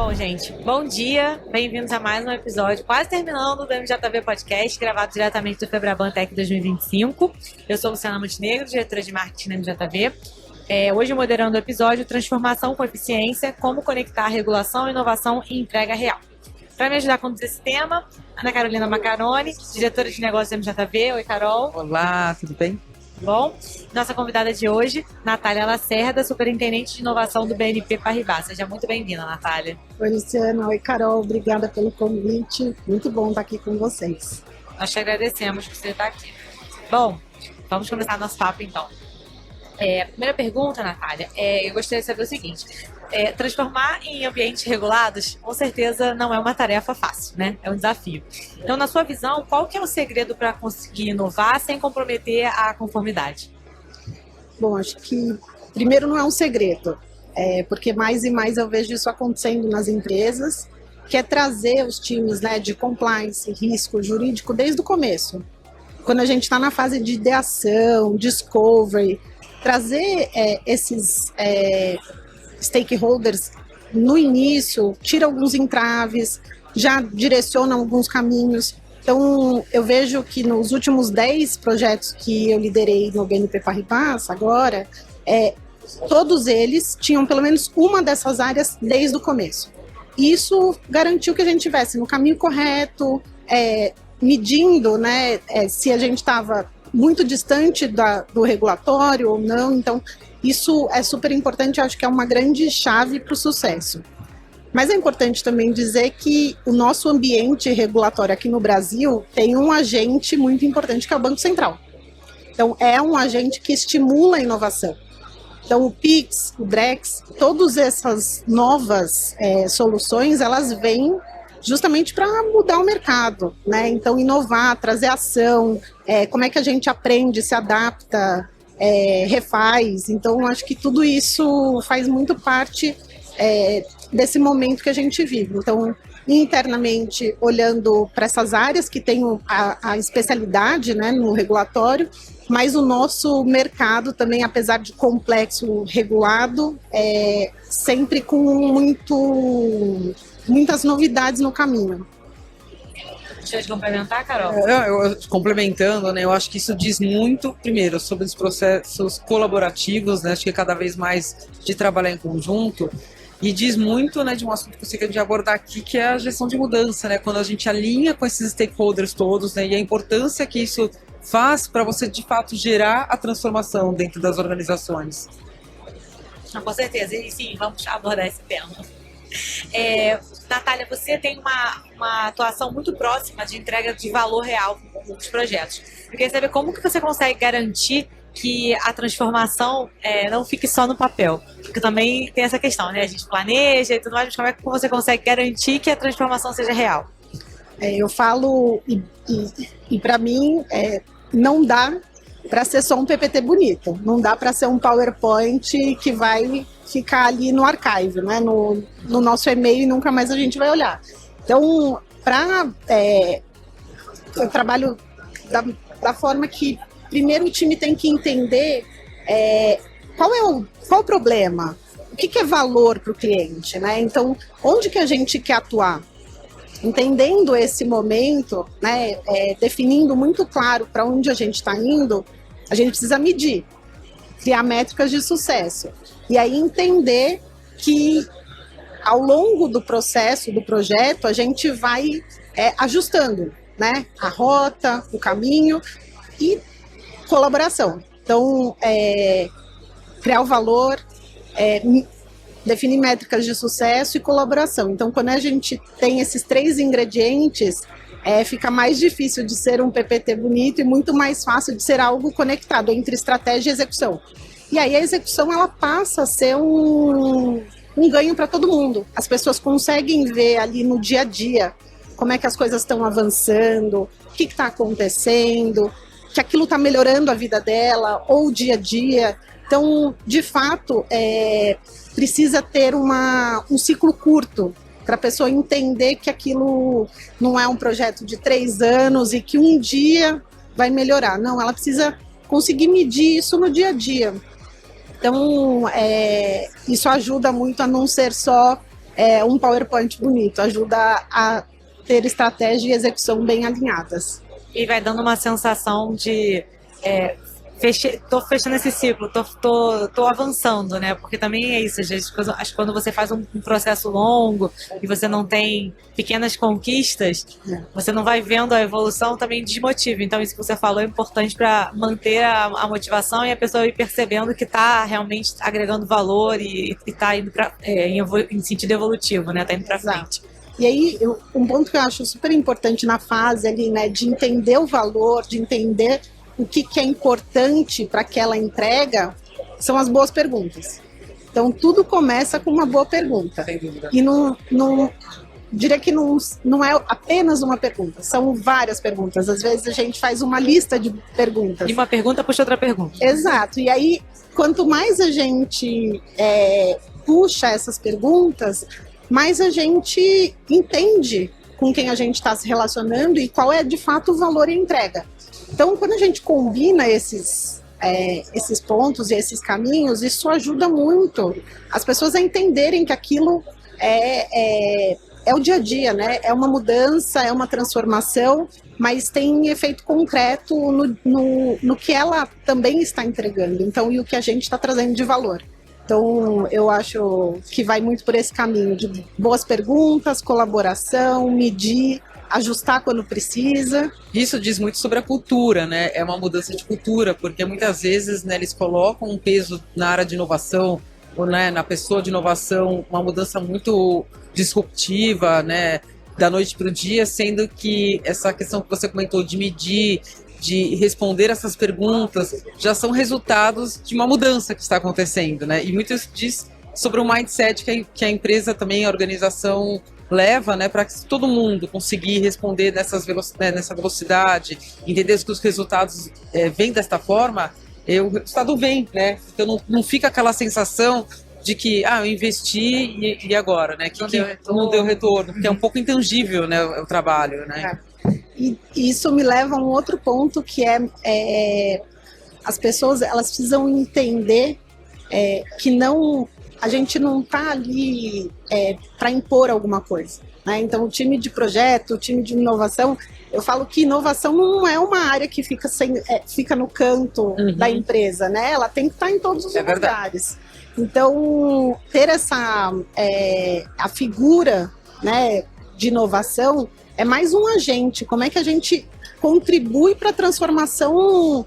Bom, gente, bom dia, bem-vindos a mais um episódio, quase terminando do MJV Podcast, gravado diretamente do Febraban Tech 2025. Eu sou Luciana Montenegro, diretora de marketing da MJV. Hoje moderando o episódio Transformação com Eficiência, como conectar regulação, inovação e entrega real. Para me ajudar a conduzir esse tema, Ana Carolina Macaroni, diretora de negócios da MJV. Oi, Carol. Olá, tudo bem? Bom, nossa convidada de hoje, Natália Lacerda, superintendente de inovação do BNP Paribas. Seja muito bem-vinda, Natália. Oi, Luciana. Oi, Carol. Obrigada pelo convite. Muito bom estar aqui com vocês. Nós te agradecemos por você estar aqui. Bom, vamos começar nosso papo, então. Primeira pergunta, Natália, eu gostaria de saber o seguinte. Transformar em ambientes regulados, com certeza, não é uma tarefa fácil, né? É um desafio. Então, na sua visão, qual que é o segredo para conseguir inovar sem comprometer a conformidade? Bom, acho que primeiro não é um segredo, porque mais e mais eu vejo isso acontecendo nas empresas, que é trazer os times, né, de compliance, risco jurídico desde o começo. Quando a gente está na fase de ideação, discovery, trazer esses stakeholders no início, tira alguns entraves, já direciona alguns caminhos. Então, eu vejo que nos últimos 10 projetos que eu liderei no BNP Paribas, agora, todos eles tinham pelo menos uma dessas áreas desde o começo. Isso garantiu que a gente estivesse no caminho correto, medindo, né, se a gente estava muito distante do regulatório ou não. Então, isso é super importante, acho que é uma grande chave para o sucesso. Mas é importante também dizer que o nosso ambiente regulatório aqui no Brasil tem um agente muito importante, que é o Banco Central. Então, é um agente que estimula a inovação. Então, o PIX, o Drex, todas essas novas soluções, elas vêm justamente para mudar o mercado, né? Então, inovar, trazer ação, como é que a gente aprende, se adapta, refaz. Então, acho que tudo isso faz muito parte desse momento que a gente vive. Então, internamente, olhando para essas áreas que têm a especialidade, né, no regulatório, mas o nosso mercado também, apesar de complexo, regulado, sempre com muitas novidades no caminho. Deixa eu te complementar, Carol. Complementando, né, eu acho que isso diz muito, primeiro, sobre os processos colaborativos, né, acho que cada vez mais de trabalhar em conjunto, e diz muito, né, de um assunto que você quer abordar aqui, que é a gestão de mudança, né, quando a gente alinha com esses stakeholders todos, né, e a importância que isso faz para você, de fato, gerar a transformação dentro das organizações. Com certeza, e sim, vamos abordar esse tema. Natália, você tem uma atuação muito próxima de entrega de valor real com os projetos. Eu queria saber como que você consegue garantir que a transformação não fique só no papel. Porque também tem essa questão, né? A gente planeja e tudo mais, mas como é que você consegue garantir que a transformação seja real? Eu falo, e para mim, não dá para ser só um PPT bonito, não dá para ser um PowerPoint que vai ficar ali no archive, né? no nosso e-mail, e nunca mais a gente vai olhar. Então, eu trabalho da forma que primeiro o time tem que entender qual o problema, o que é valor para o cliente, né? Então, onde que a gente quer atuar? Entendendo esse momento, né, definindo muito claro para onde a gente está indo, a gente precisa medir, criar métricas de sucesso. E aí entender que ao longo do processo, do projeto, a gente vai ajustando, né, a rota, o caminho e colaboração. Então, criar o valor, definir métricas de sucesso e colaboração. Então, quando a gente tem esses 3 ingredientes, fica mais difícil de ser um PPT bonito e muito mais fácil de ser algo conectado entre estratégia e execução. E aí a execução, ela passa a ser um ganho para todo mundo. As pessoas conseguem ver ali no dia a dia como é que as coisas estão avançando, o que está acontecendo, que aquilo está melhorando a vida dela ou o dia a dia. Então, de fato, precisa ter um ciclo curto para a pessoa entender que aquilo não é um projeto de 3 anos e que um dia vai melhorar. Não, ela precisa conseguir medir isso no dia a dia. Então, isso ajuda muito a não ser só um PowerPoint bonito, ajuda a ter estratégia e execução bem alinhadas. E vai dando uma sensação de tô fechando esse ciclo, tô avançando, né? Porque também é isso, às vezes, acho que quando você faz um processo longo e você não tem pequenas conquistas, você não vai vendo a evolução, também desmotiva. Então, isso que você falou é importante para manter a motivação e a pessoa ir percebendo que está realmente agregando valor e está indo em sentido evolutivo, né? Está indo para frente. E aí, um ponto que eu acho super importante na fase ali, né, de entender o valor, de entender o que é importante para aquela entrega, são as boas perguntas. Então, tudo começa com uma boa pergunta. E diria que não é apenas uma pergunta, são várias perguntas. Às vezes a gente faz uma lista de perguntas. E uma pergunta puxa outra pergunta. Exato. E aí, quanto mais a gente puxa essas perguntas, mais a gente entende com quem a gente está se relacionando e qual é de fato o valor e a entrega. Então, quando a gente combina esses pontos e esses caminhos, isso ajuda muito as pessoas a entenderem que aquilo é o dia a dia, né? É uma mudança, é uma transformação, mas tem efeito concreto no que ela também está entregando. Então, e o que a gente está trazendo de valor. Então, eu acho que vai muito por esse caminho de boas perguntas, colaboração, medir, ajustar quando precisa. Isso diz muito sobre a cultura, né? É uma mudança de cultura, porque muitas vezes, né, eles colocam um peso na área de inovação, ou, né, na pessoa de inovação, uma mudança muito disruptiva, né, da noite para o dia, sendo que essa questão que você comentou de medir, de responder essas perguntas, já são resultados de uma mudança que está acontecendo, né? E muito isso diz sobre o mindset que a empresa também, a organização leva, né, para que todo mundo conseguir responder nessa velocidade, entender que os resultados vêm desta forma, o resultado vem, né? Então não fica aquela sensação de que eu investi e agora, né? Que não deu retorno, porque é um pouco intangível, né, o trabalho, né? E isso me leva a um outro ponto que as pessoas elas precisam entender que a gente não está ali para impor alguma coisa, né? Então, o time de projeto, o time de inovação, eu falo que inovação não é uma área que fica no canto da empresa, né? Ela tem que estar em todos os lugares. Então, ter a figura, né, de inovação é mais um agente. Como é que a gente contribui para a transformação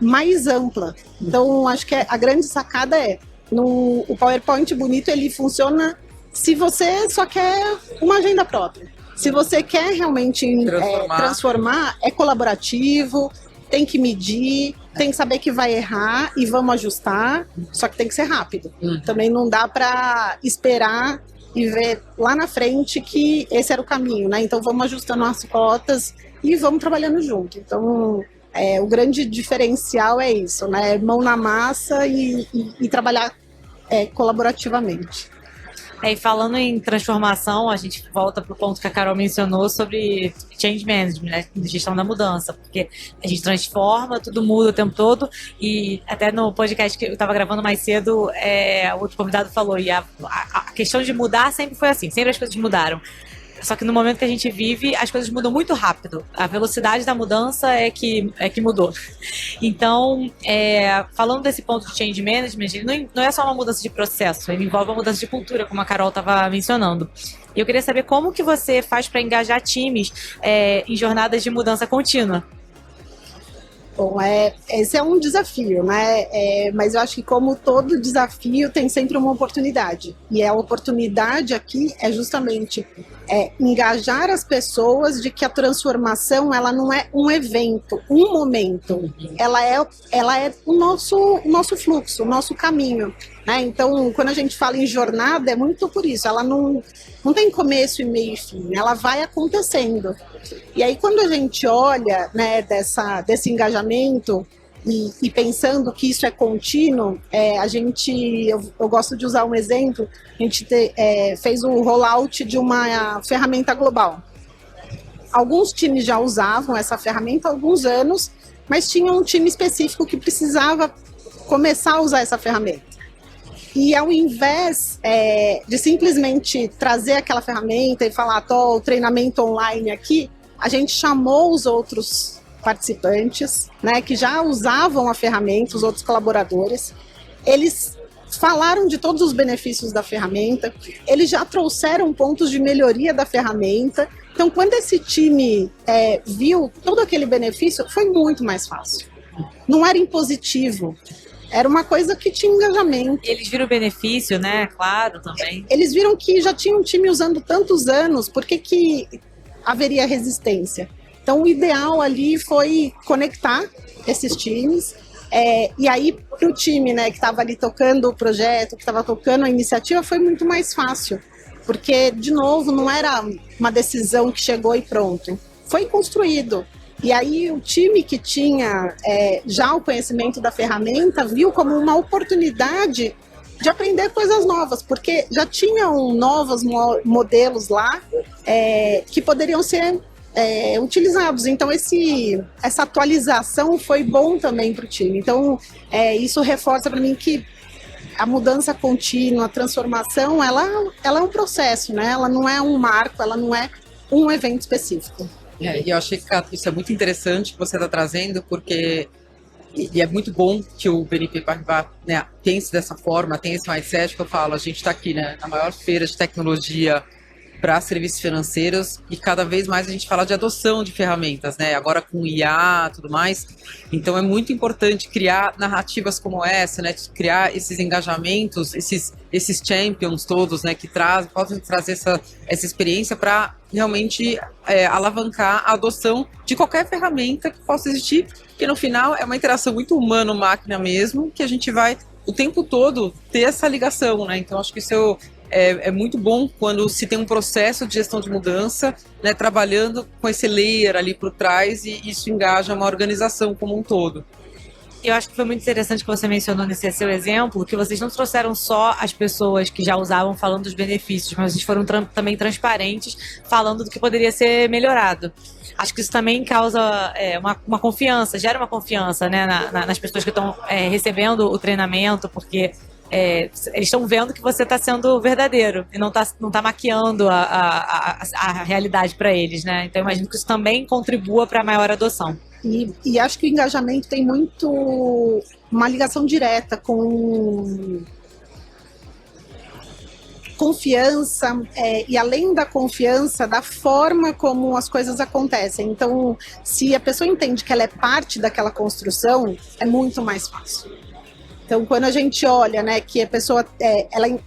mais ampla? Então, acho que a grande sacada o PowerPoint bonito, ele funciona se você só quer uma agenda própria. Se você quer realmente transformar, é colaborativo, tem que medir, tem que saber que vai errar e vamos ajustar, só que tem que ser rápido. Também não dá para esperar e ver lá na frente que esse era o caminho, né? Então vamos ajustando as cotas e vamos trabalhando junto. Então, o grande diferencial é isso, né? Mão na massa e trabalhar colaborativamente. E falando em transformação, a gente volta para o ponto que a Carol mencionou sobre change management, né? Gestão da mudança, porque a gente transforma, tudo muda o tempo todo, e até no podcast que eu estava gravando mais cedo, o outro convidado falou, e a questão de mudar sempre foi assim, sempre as coisas mudaram. Só que no momento que a gente vive, as coisas mudam muito rápido. A velocidade da mudança é que mudou. Então, falando desse ponto de change management, ele não é só uma mudança de processo, ele envolve uma mudança de cultura, como a Carol estava mencionando. E eu queria saber como que você faz para engajar times em jornadas de mudança contínua. Bom, esse é um desafio, né? Mas eu acho que como todo desafio tem sempre uma oportunidade. E a oportunidade aqui é justamente engajar as pessoas de que a transformação ela não é um evento, um momento. Ela é o nosso fluxo, o nosso caminho, né? Então, quando a gente fala em jornada, é muito por isso. Ela não tem começo e meio e fim. Ela vai acontecendo. E aí, quando a gente olha, né, desse engajamento e pensando que isso é contínuo, eu gosto de usar um exemplo. A gente fez o rollout de uma ferramenta global. Alguns times já usavam essa ferramenta há alguns anos, mas tinha um time específico que precisava começar a usar essa ferramenta. E ao invés de simplesmente trazer aquela ferramenta e falar, o treinamento online aqui, a gente chamou os outros participantes, né, que já usavam a ferramenta, os outros colaboradores. Eles falaram de todos os benefícios da ferramenta, eles já trouxeram pontos de melhoria da ferramenta. Então, quando esse time viu todo aquele benefício, foi muito mais fácil. Não era impositivo. Era uma coisa que tinha engajamento. Eles viram o benefício, né? Claro, também. Eles viram que já tinha um time usando tantos anos, por que haveria resistência? Então, o ideal ali foi conectar esses times. E aí, para o time, né, que estava ali tocando o projeto, que estava tocando a iniciativa, foi muito mais fácil. Porque, de novo, não era uma decisão que chegou e pronto. Foi construído. E aí o time que tinha já o conhecimento da ferramenta viu como uma oportunidade de aprender coisas novas, porque já tinham novos modelos lá que poderiam ser utilizados. Então essa atualização foi bom também para o time. Então isso reforça para mim que a mudança contínua, a transformação, ela é um processo, né? Ela não é um marco, ela não é um evento específico. E eu achei que isso é muito interessante que você está trazendo, porque e é muito bom que o BNP Paribas, né, pense dessa forma, tem esse mindset que eu falo, a gente está aqui, né, na maior feira de tecnologia para serviços financeiros e cada vez mais a gente fala de adoção de ferramentas, né, agora com IA e tudo mais. Então é muito importante criar narrativas como essa, né, criar esses engajamentos, esses champions todos, né, que podem trazer essa experiência para realmente alavancar a adoção de qualquer ferramenta que possa existir, porque no final é uma interação muito humano-máquina mesmo, que a gente vai o tempo todo ter essa ligação, né? Então acho que isso é muito bom quando se tem um processo de gestão de mudança, né, trabalhando com esse layer ali por trás e isso engaja uma organização como um todo. Eu acho que foi muito interessante que você mencionou nesse seu exemplo, que vocês não trouxeram só as pessoas que já usavam falando dos benefícios, mas vocês foram também transparentes falando do que poderia ser melhorado. Acho que isso também causa uma confiança, gera uma confiança, né, nas pessoas que estão recebendo o treinamento, porque eles estão vendo que você está sendo verdadeiro e não tá maquiando a realidade para eles, né? Então, eu imagino que isso também contribua para a maior adoção. E acho que o engajamento tem muito uma ligação direta com confiança e além da confiança, da forma como as coisas acontecem. Então, se a pessoa entende que ela é parte daquela construção, é muito mais fácil. Então, quando a gente olha, né, que a pessoa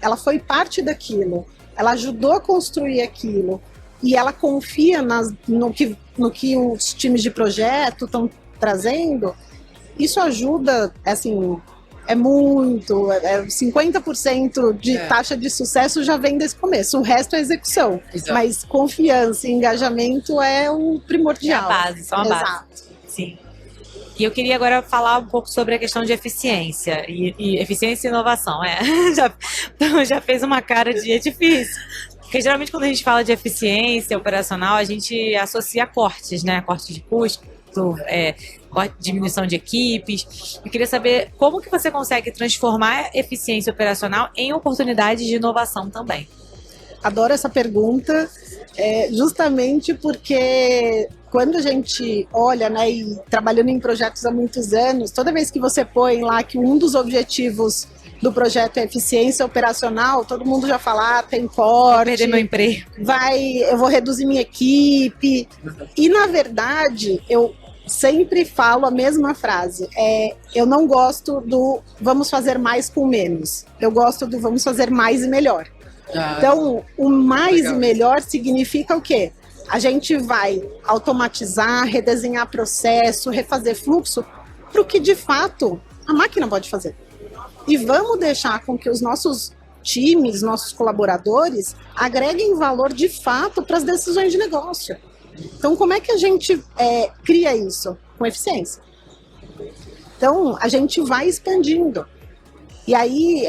ela foi parte daquilo, ela ajudou a construir aquilo e ela confia no que os times de projeto estão trazendo, isso ajuda, assim, muito, 50% de taxa de sucesso já vem desse começo, o resto é execução. Exato. Mas confiança e engajamento é o primordial. É a base, só a base. Sim. E eu queria agora falar um pouco sobre a questão de eficiência e eficiência e inovação. Já fez uma cara de difícil. Porque geralmente quando a gente fala de eficiência operacional, a gente associa cortes, né? Corte de custo, diminuição de equipes. Eu queria saber como que você consegue transformar a eficiência operacional em oportunidades de inovação também. Adoro essa pergunta, justamente porque quando a gente olha, né, e trabalhando em projetos há muitos anos, toda vez que você põe lá que um dos objetivos do projeto é eficiência operacional, todo mundo já fala, tem corte, vou perder meu emprego, eu vou reduzir minha equipe. E na verdade, eu sempre falo a mesma frase, eu não gosto do vamos fazer mais com menos, eu gosto do vamos fazer mais e melhor. Então, o mais e melhor significa o quê? A gente vai automatizar, redesenhar processo, refazer fluxo para o que de fato a máquina pode fazer. E vamos deixar com que os nossos times, nossos colaboradores agreguem valor de fato para as decisões de negócio. Então, como é que a gente cria isso? Com eficiência. Então, a gente vai expandindo. E aí,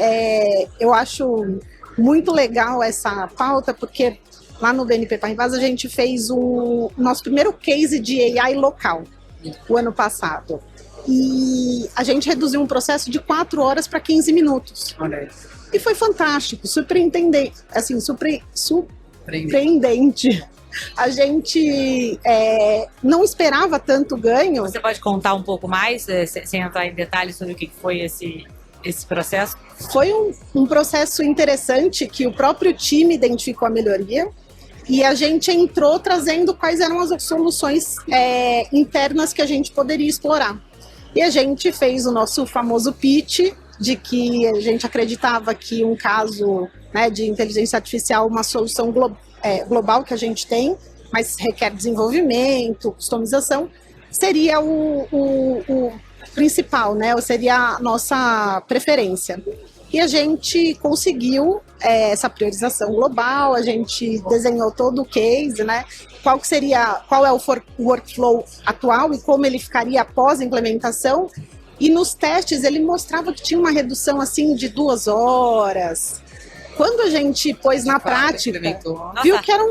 eu acho muito legal essa pauta, porque lá no BNP Paribas a gente fez o nosso primeiro case de AI local, o ano passado. E a gente reduziu um processo de 4 horas para 15 minutos. Olha aí. E foi fantástico, surpreendente, assim, surpreendente. A gente não esperava tanto ganho. Você pode contar um pouco mais, sem entrar em detalhes sobre o que foi esse processo? Foi um processo interessante que o próprio time identificou a melhoria e a gente entrou trazendo quais eram as soluções internas que a gente poderia explorar. E a gente fez o nosso famoso pitch de que a gente acreditava que um caso, né, de inteligência artificial, uma solução global que a gente tem, mas requer desenvolvimento, customização, seria o principal, né? Ou seria a nossa preferência. E a gente conseguiu essa priorização global, a gente desenhou todo o case, né? Qual é o workflow atual e como ele ficaria após a implementação. E nos testes ele mostrava que tinha uma redução assim de 2 horas. Quando a gente pôs na prática, viu que era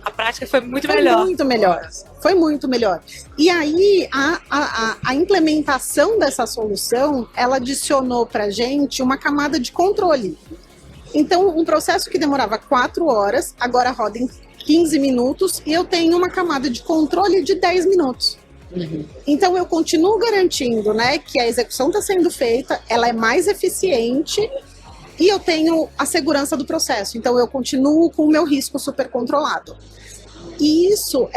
a prática foi muito melhor. Foi muito melhor. E aí, a implementação dessa solução, ela adicionou para a gente uma camada de controle. Então, um processo que demorava 4 horas, agora roda em 15 minutos e eu tenho uma camada de controle de 10 minutos. Então, eu continuo garantindo, né, que a execução está sendo feita, ela é mais eficiente e eu tenho a segurança do processo. Então, eu continuo com o meu risco super controlado. E isso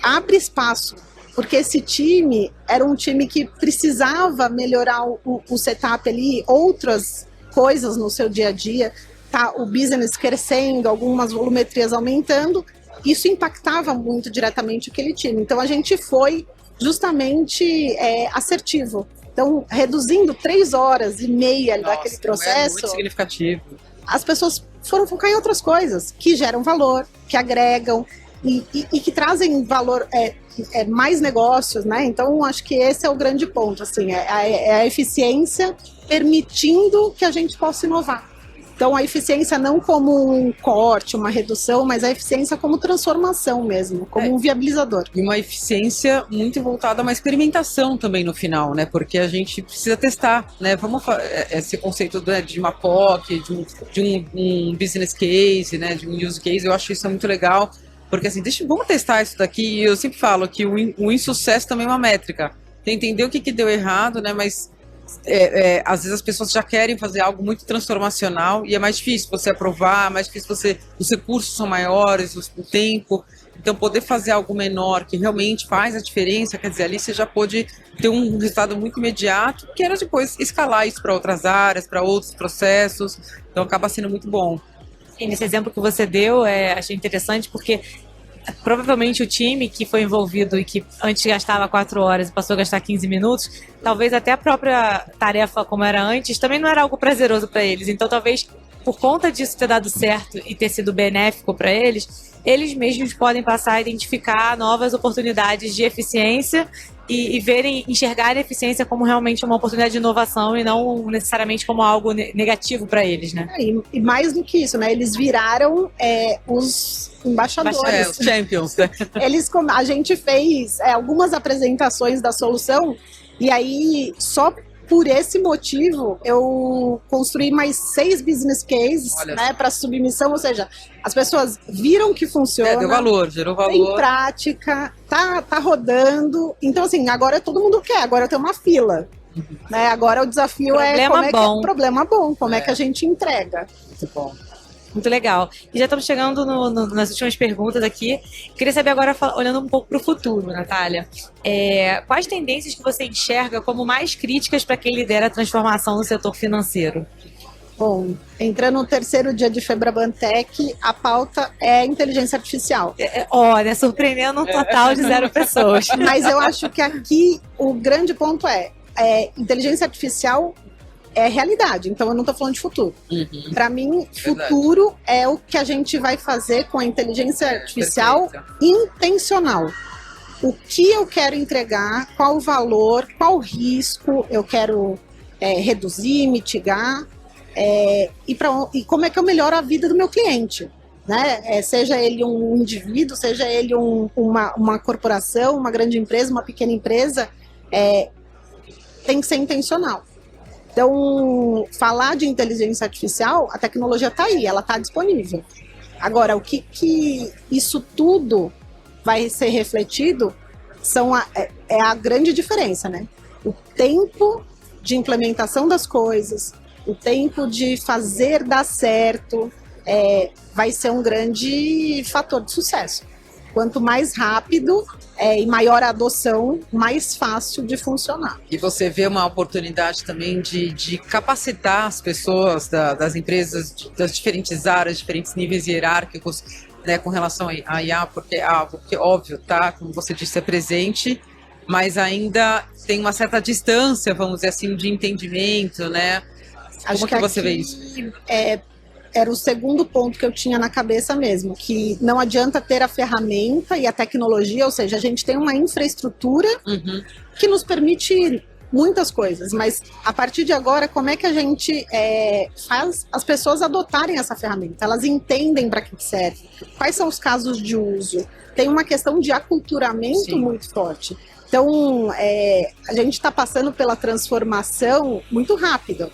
abre espaço, porque esse time era um time que precisava melhorar o setup ali, outras coisas no seu dia a dia, tá? O business crescendo, algumas volumetrias aumentando, isso impactava muito diretamente aquele time. Então, a gente foi justamente assertivo. Então, reduzindo 3 horas e meia daquele processo, muito significativo. As pessoas foram focar em outras coisas que geram valor, que agregam e que trazem valor, mais negócios, né? Então, acho que esse é o grande ponto, assim, a eficiência permitindo que a gente possa inovar. Então, a eficiência não como um corte, uma redução, mas a eficiência como transformação mesmo, como um viabilizador. E uma eficiência muito voltada a uma experimentação também no final, né? Porque a gente precisa testar, né? Vamos esse conceito de uma POC, de um business case, né? De um use case, eu acho isso muito legal. Porque assim, vamos testar isso daqui. E eu sempre falo que o insucesso também é uma métrica. Tem que entender o que deu errado, né? Mas às vezes as pessoas já querem fazer algo muito transformacional e é mais difícil você aprovar, mais difícil os recursos são maiores, o tempo. Então, poder fazer algo menor que realmente faz a diferença, quer dizer, ali você já pode ter um resultado muito imediato, que era depois escalar isso para outras áreas, para outros processos. Então, acaba sendo muito bom. E nesse exemplo que você deu, achei interessante porque provavelmente o time que foi envolvido e que antes gastava 4 horas e passou a gastar 15 minutos, talvez até a própria tarefa como era antes também não era algo prazeroso para eles. Então talvez por conta disso ter dado certo e ter sido benéfico para eles mesmos podem passar a identificar novas oportunidades de eficiência e enxergarem a eficiência como realmente uma oportunidade de inovação e não necessariamente como algo negativo para eles, né? E mais do que isso, né? Eles viraram os embaixadores. Os champions, né? A gente fez algumas apresentações da solução e aí só por esse motivo eu construí mais 6 business cases, né, para submissão, ou seja, as pessoas viram que funciona, deu valor, gerou valor, em prática, tá rodando. Então assim, agora todo mundo quer, agora eu tenho uma fila, né? Agora o desafio problema bom, como é que a gente entrega. Muito bom. Muito legal. E já estamos chegando nas últimas perguntas aqui. Queria saber agora, olhando um pouco para o futuro, Natália, quais tendências que você enxerga como mais críticas para quem lidera a transformação no setor financeiro? Bom, entrando no 3º dia de Febraban Tech, a pauta é inteligência artificial. Olha, surpreendendo um total de 0 pessoas. Mas eu acho que aqui o grande ponto inteligência artificial é realidade, então eu não estou falando de futuro. Para mim, futuro é o que a gente vai fazer com a inteligência artificial intencional. O que eu quero entregar, qual o valor, qual o risco eu quero reduzir, mitigar, e como é que eu melhoro a vida do meu cliente. Né? Seja ele um indivíduo, seja ele uma corporação, uma grande empresa, uma pequena empresa, tem que ser intencional. Então, falar de inteligência artificial, a tecnologia está aí, ela está disponível. Agora, o que isso tudo vai ser refletido é a grande diferença, né? O tempo de implementação das coisas, o tempo de fazer dar certo, vai ser um grande fator de sucesso. Quanto mais rápido e maior a adoção, mais fácil de funcionar. E você vê uma oportunidade também de capacitar as pessoas das empresas, das diferentes áreas, diferentes níveis hierárquicos, né, com relação à IA, porque é algo que, óbvio, tá, como você disse, é presente, mas ainda tem uma certa distância, vamos dizer assim, de entendimento, né? Como que você vê isso? Era o segundo ponto que eu tinha na cabeça mesmo, que não adianta ter a ferramenta e a tecnologia, ou seja, a gente tem uma infraestrutura que nos permite muitas coisas, mas a partir de agora, como é que a gente faz as pessoas adotarem essa ferramenta? Elas entendem para que serve, quais são os casos de uso, tem uma questão de aculturamento muito forte. Então, a gente está passando pela transformação muito rápida.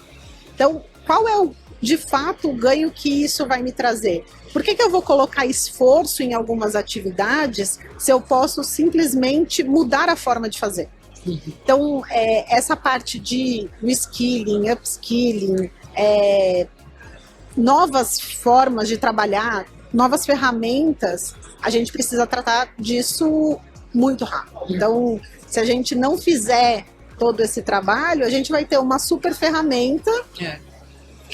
Então, qual é de fato o ganho que isso vai me trazer? Por que eu vou colocar esforço em algumas atividades se eu posso simplesmente mudar a forma de fazer? Então, essa parte de reskilling, upskilling, novas formas de trabalhar, novas ferramentas, a gente precisa tratar disso muito rápido. Então, se a gente não fizer todo esse trabalho, a gente vai ter uma super ferramenta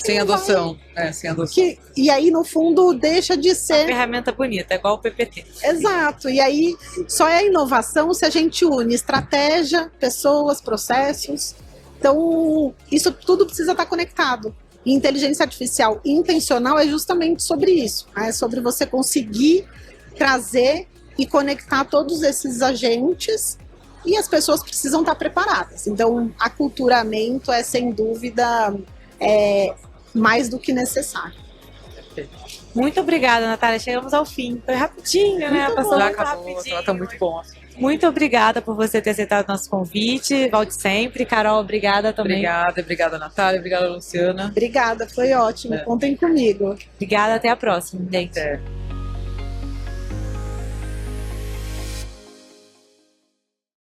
sem adoção. Sem adoção. E aí, no fundo, deixa de ser... Uma ferramenta bonita, igual o PPT. Exato. E aí, só é inovação se a gente une estratégia, pessoas, processos. Então, isso tudo precisa estar conectado. E inteligência artificial intencional é justamente sobre isso. É sobre você conseguir trazer e conectar todos esses agentes, e as pessoas precisam estar preparadas. Então, aculturamento é, sem dúvida, mais do que necessário. Muito obrigada, Natália. Chegamos ao fim. Foi rapidinho, né? Passou muito rapidinho. Ela tá muito bom. Muito obrigada por você ter aceitado o nosso convite. Volte sempre. Carol, obrigada também. Obrigada, Natália. Obrigada, Luciana. Obrigada, foi ótimo. Contem comigo. Obrigada, até a próxima, gente.